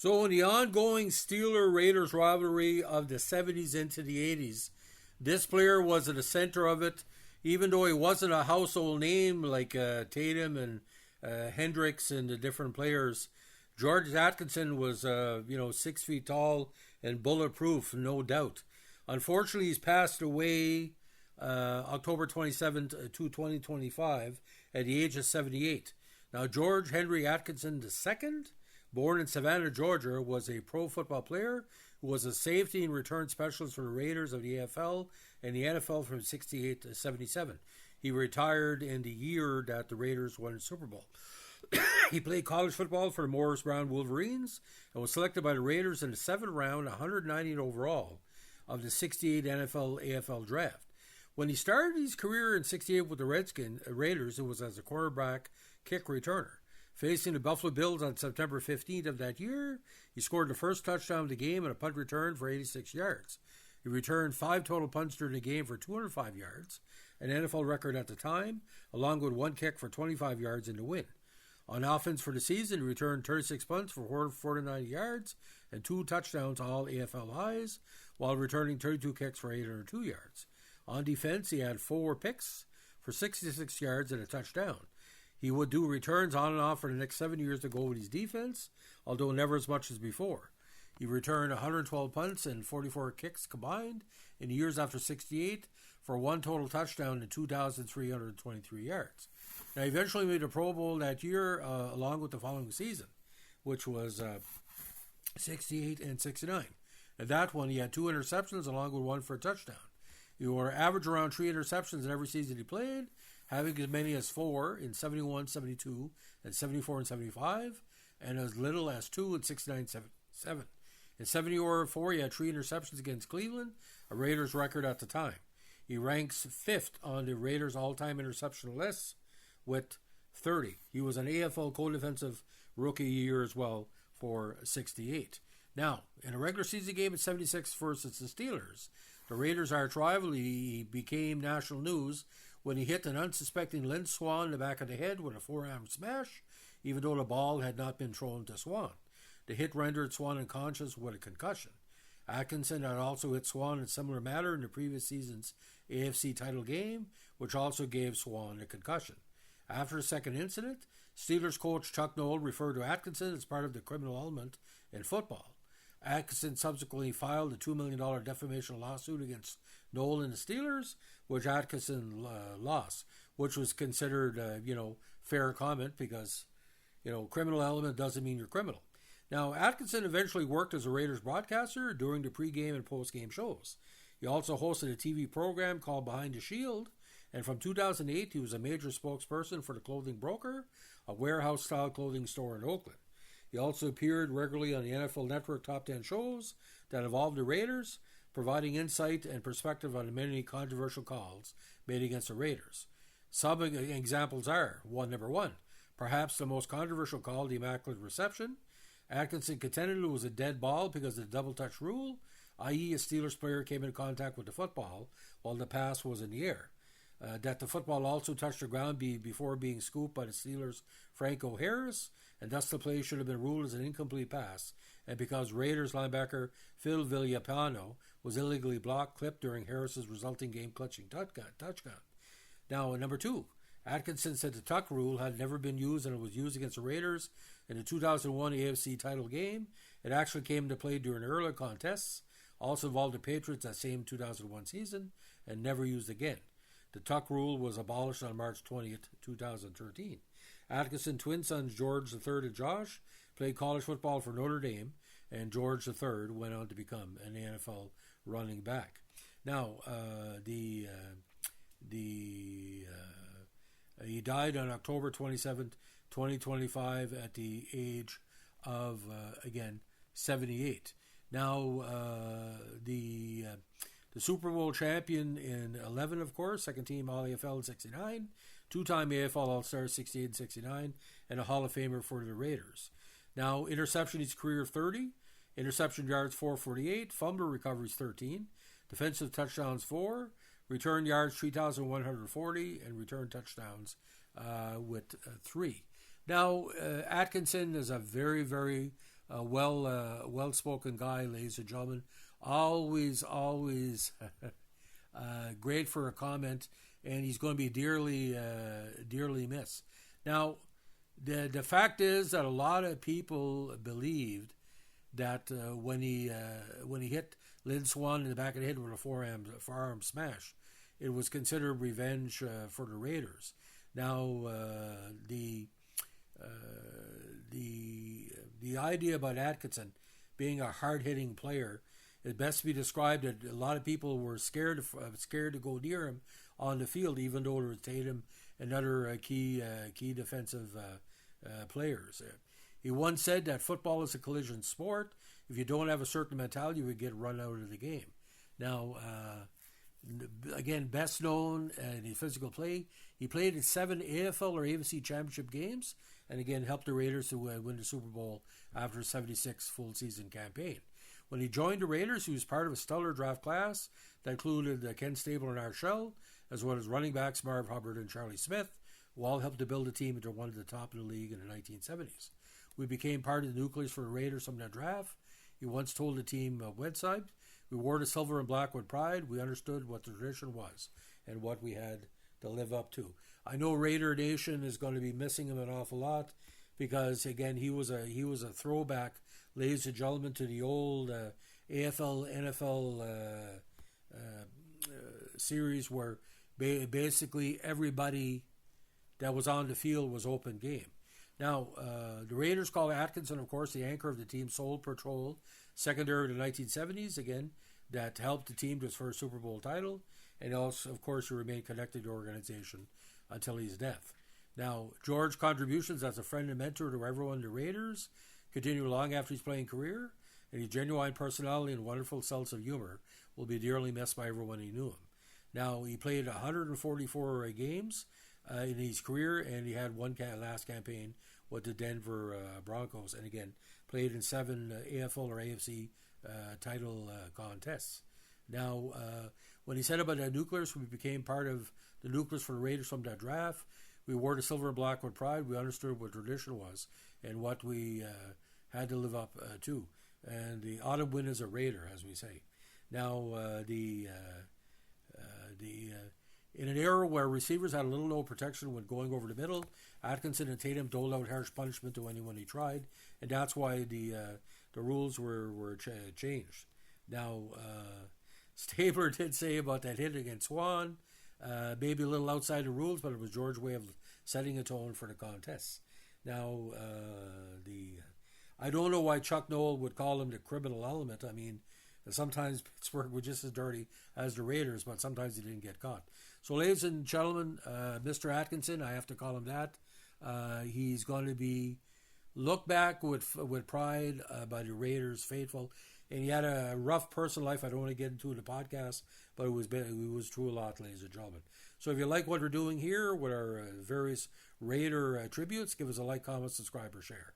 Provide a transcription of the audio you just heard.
So in the ongoing Steeler-Raiders rivalry of the 70s into the 80s, this player was at the center of it, even though he wasn't a household name like Tatum and Hendricks and the different players. George Atkinson was, 6 feet tall and bulletproof, no doubt. Unfortunately, he's passed away October 27th, 2025 at the age of 78. Now, George Henry Atkinson II, born in Savannah, Georgia, was a pro football player who was a safety and return specialist for the Raiders of the AFL and the NFL from 68 to 77. He retired in the year that the Raiders won the Super Bowl. He played college football for the Morris Brown Wolverines and was selected by the Raiders in the 7th round, 190th overall of the 68 NFL AFL draft. When he started his career in 68 with the Raiders, it was as a cornerback kick returner. Facing the Buffalo Bills on September 15th of that year, he scored the first touchdown of the game on a punt return for 86 yards. He returned 5 total punts during the game for 205 yards, an NFL record at the time, along with 1 kick for 25 yards in the win. On offense for the season, he returned 36 punts for 49 yards and 2 touchdowns, all AFL highs, while returning 32 kicks for 802 yards. On defense, he had 4 picks for 66 yards and a touchdown. He would do returns on and off for the next 7 years to go with his defense, although never as much as before. He returned 112 punts and 44 kicks combined in the years after 68 for 1 total touchdown and 2,323 yards. Now, he eventually made a Pro Bowl that year along with the following season, which was 68 and 69. And that one, he had 2 interceptions along with 1 for a touchdown. He would average around 3 interceptions in every season he played, having as many as 4 in 71, 72, and 74 and 75, and as little as 2 in 69, 77. In 74, he had 3 interceptions against Cleveland, a Raiders record at the time. He ranks 5th on the Raiders' all-time interception list with 30. He was an AFL co-defensive rookie year as well for 68. Now, in a regular season game at 76 versus the Steelers, the Raiders' arch rival, he became national news when he hit an unsuspecting Lynn Swann in the back of the head with a forearm smash, even though the ball had not been thrown to Swann. The hit rendered Swann unconscious with a concussion. Atkinson had also hit Swann in a similar manner in the previous season's AFC title game, which also gave Swann a concussion. After the second incident, Steelers coach Chuck Noll referred to Atkinson as part of the criminal element in football. Atkinson subsequently filed a $2 million defamation lawsuit against Noll and the Steelers, which Atkinson lost, which was considered, fair comment because, criminal element doesn't mean you're criminal. Now, Atkinson eventually worked as a Raiders broadcaster during the pregame and postgame shows. He also hosted a TV program called Behind the Shield, and from 2008, he was a major spokesperson for the Clothing Broker, a warehouse-style clothing store in Oakland. He also appeared regularly on the NFL Network Top 10 shows that involved the Raiders, providing insight and perspective on the many controversial calls made against the Raiders. Some examples are, number one, perhaps the most controversial call, the Immaculate Reception. Atkinson contended it was a dead ball because of the double-touch rule, i.e. a Steelers player came in contact with the football while the pass was in the air. That the football also touched the ground before being scooped by the Steelers' Franco Harris, and thus the play should have been ruled as an incomplete pass, and because Raiders linebacker Phil Villapiano was illegally clipped during Harris's resulting game-clutching touchdown. Now, number two, Atkinson said the tuck rule had never been used and it was used against the Raiders in the 2001 AFC title game. It actually came into play during earlier contests, also involved the Patriots that same 2001 season, and never used again. The tuck rule was abolished on March 20th, 2013. Atkinson twin sons George III and Josh played college football for Notre Dame, and George III went on to become an NFL running back. Now, he died on October 27th, 2025 at the age of, 78. Now, the Super Bowl champion in 11, of course, second team All-AFL in 69, two-time AFL All-Star 68 and 69, and a Hall of Famer for the Raiders. Now, interception, his career 30, interception yards 448, fumble recoveries 13, defensive touchdowns 4, return yards 3,140, and return touchdowns with 3. Now, Atkinson is a very, very a well-spoken guy, ladies and gentlemen. Always great for a comment, and he's going to be dearly missed. Now, the fact is that a lot of people believed that when he hit Lynn Swan in the back of the head with a forearm smash, it was considered revenge for the Raiders. Now, the idea about Atkinson being a hard-hitting player is best to be described that a lot of people were scared to go near him on the field, even though there was Tatum and other key defensive players. He once said that football is a collision sport. If you don't have a certain mentality, you would get run out of the game. Now, again, best known in his physical play, he played in 7 AFL or AFC championship games, and again helped the Raiders to win the Super Bowl after a 76 full season campaign. When he joined the Raiders, he was part of a stellar draft class that included Ken Stabler and Art Shell, as well as running backs Marv Hubbard and Charlie Smith, who all helped to build a team into one of the top in the league in the 1970s. We became part of the nucleus for the Raiders from that draft. He once told the team website, "We wore the silver and black with pride. We understood what the tradition was and what we had to live up to." I know Raider Nation is going to be missing him an awful lot because, again, he was a throwback, ladies and gentlemen, to the old AFL, NFL series where basically everybody that was on the field was open game. Now, the Raiders call Atkinson, of course, the anchor of the team's sole patrol, secondary to the 1970s, again, that helped the team to its first Super Bowl title, and also, of course, he remained connected to the organization until his death. Now, George's contributions as a friend and mentor to everyone in the Raiders continue long after his playing career, and his genuine personality and wonderful sense of humor will be dearly missed by everyone who knew him. Now, he played 144 games in his career, and he had one last campaign with the Denver Broncos, and again, played in 7 AFL or AFC title contests. Now, when he said about the nucleus, we became part of the nucleus for the Raiders from that draft. We wore the silver and black with pride. We understood what tradition was and what we had to live up to. And the autumn wind is a Raider, as we say. Now, in an era where receivers had little no protection when going over the middle, Atkinson and Tatum doled out harsh punishment to anyone he tried, and that's why the rules were changed. Now, Stabler did say about that hit against Swan, maybe a little outside the rules, but it was George's way of setting a tone for the contest. Now, I don't know why Chuck Noll would call him the criminal element. I mean, sometimes Pittsburgh was just as dirty as the Raiders, but sometimes he didn't get caught. So, ladies and gentlemen, Mr. Atkinson, I have to call him that. He's going to be looked back with pride by the Raiders faithful. And he had a rough personal life. I don't want to get into the podcast, but it was true a lot, ladies and gentlemen. So if you like what we're doing here with our various Raider tributes, give us a like, comment, subscribe, or share.